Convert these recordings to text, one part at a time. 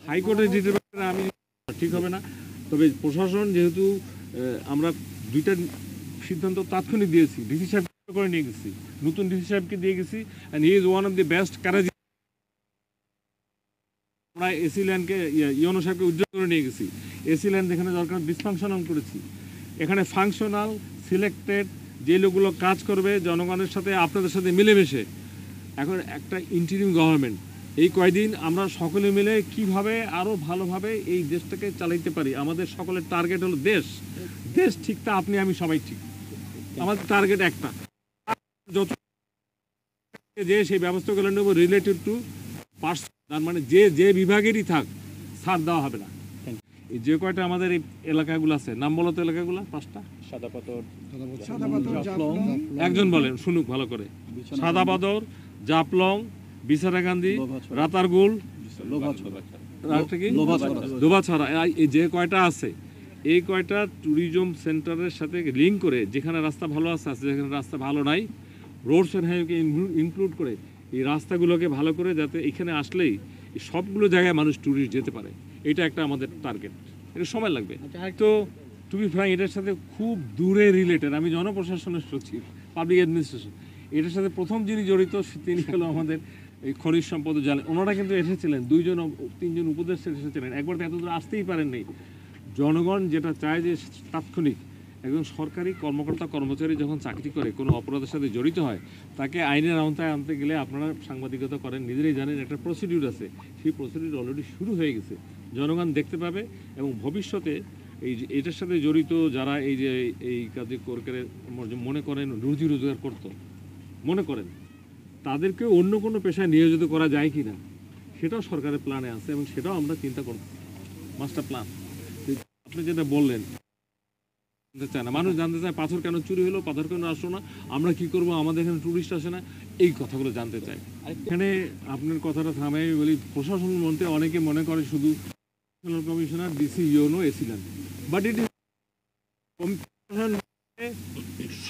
হাইকোর্টের রিটের ব্যাপারে আমি ঠিক হবে না, তবে প্রশাসন যেহেতু আমরা দুইটা সিদ্ধান্ত তাৎক্ষণিক দিয়েছি, ডিসি সাহেব করে নিয়ে গেছি, নতুন ডিসি সাহেবকে দিয়ে গেছি, and he is one of the best courage. আমরা এসি ল্যান্ডকে ইউনো সাহেবকে উজ্জ্বল করে নিয়ে গেছি, এসি ল্যান্ড যেখানে দরকার ডিসফাংশনাল করেছি, এখানে ফাংশনাল সিলেক্টেড যে লোকগুলো কাজ করবে জনগণের সাথে আপনাদের সাথে মিলেমিশে। এখন একটা ইন্টারিম গভর্নমেন্ট, এই কয়দিন আমরা সকলে মিলে কিভাবে আরও ভালোভাবে এই দেশটাকে চালাইতে পারি। আমাদের সকলের টার্গেট হলো দেশ, দেশ ঠিক তা আপনি আমি সবাই ঠিক, আমাদের টার্গেট একটা। যত যে সেই ব্যবস্থাগুলো নেব রিলেটেড টু পার্সন, তার মানে যে যে বিভাগেরই থাক ছাড় দেওয়া হবে না। এই যে কয়টা আমাদের এই এলাকাগুলো আছে, নাম বলো তো এলাকাগুলো, 5টা। সাদাপাথর, একজন বলেন শুনুক ভালো করে। সাদাপাথর, জাফলং, বিছানাকান্দি, রাতারগুল, লোভাছড়া, এই যে কয়টা আছে এই কয়টা ট্যুরিজম সেন্টারের সাথে লিঙ্ক করে, যেখানে রাস্তা ভালো আছে, যেখানে রাস্তা ভালো নাই, রোডস অ্যান্ড হাইওয়েকে ইনক্লুড করে এই রাস্তাগুলোকে ভালো করে, যাতে এখানে আসলেই সবগুলো জায়গায় মানুষ ট্যুরিস্ট যেতে পারে, এটা একটা আমাদের টার্গেট। এটা সময় লাগবে তো টু বি ফ্র্যাঙ্ক, এটার সাথে খুব দূরে রিলেটেড। আমি জনপ্রশাসনের সচিব, পাবলিক অ্যাডমিনিস্ট্রেশন, এটার সাথে প্রথম যিনি জড়িত তিনি হলো আমাদের এই খনিজ সম্পদ জানেন, ওনারা কিন্তু এসেছিলেন, 2-3জন উপদেষ্টা এসেছিলেন, একবার তো এত দূর আসতেই পারেননি। জনগণ যেটা চায় যে তাৎক্ষণিক একজন সরকারি কর্মকর্তা কর্মচারী যখন চাকরি করে কোনো অপরাধের সাথে জড়িত হয়, তাকে আইনের আওতায় আনতে গেলে আপনারা সাংবাদিকতা করেন, নিজেরাই জানেন একটা প্রসিডিউর আছে, সেই প্রসিডিউর অলরেডি শুরু হয়ে গেছে, জনগণ দেখতে পাবে। এবং ভবিষ্যতে এই যে এটার সাথে জড়িত যারা এই যে এই কাজে করে মনে করেন রুজি রোজগার করতো, মনে করেন তাদেরকে অন্য কোনো পেশায় নিয়োজিত করা যায় কি না, সেটাও সরকারের প্ল্যানে আছে এবং সেটাও আমরা চিন্তা করব, মাস্টার প্ল্যান। আপনি যেটা বললেন জানতে চায় না, মানুষ জানতে চায় পাথর কেন চুরি হলো, পাথর কেন আসলো না, আমরা কি করব, আমাদের এখানে টুরিস্ট আসে না, এই কথাগুলো জানতে চায়। এখানে আপনার কথাটা থামাই বলি, প্রশাসন মন্ত্রী অনেকে মনে করে শুধু commissioner, DC, UNO, AC land, but it is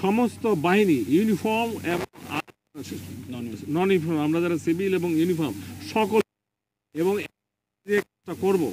সমস্ত বাহিনী ইউনিফর্ম এবং নন ইউনিফর্ম, আমরা যারা সিভিল এবং ইউনিফর্ম সকল, এবং করব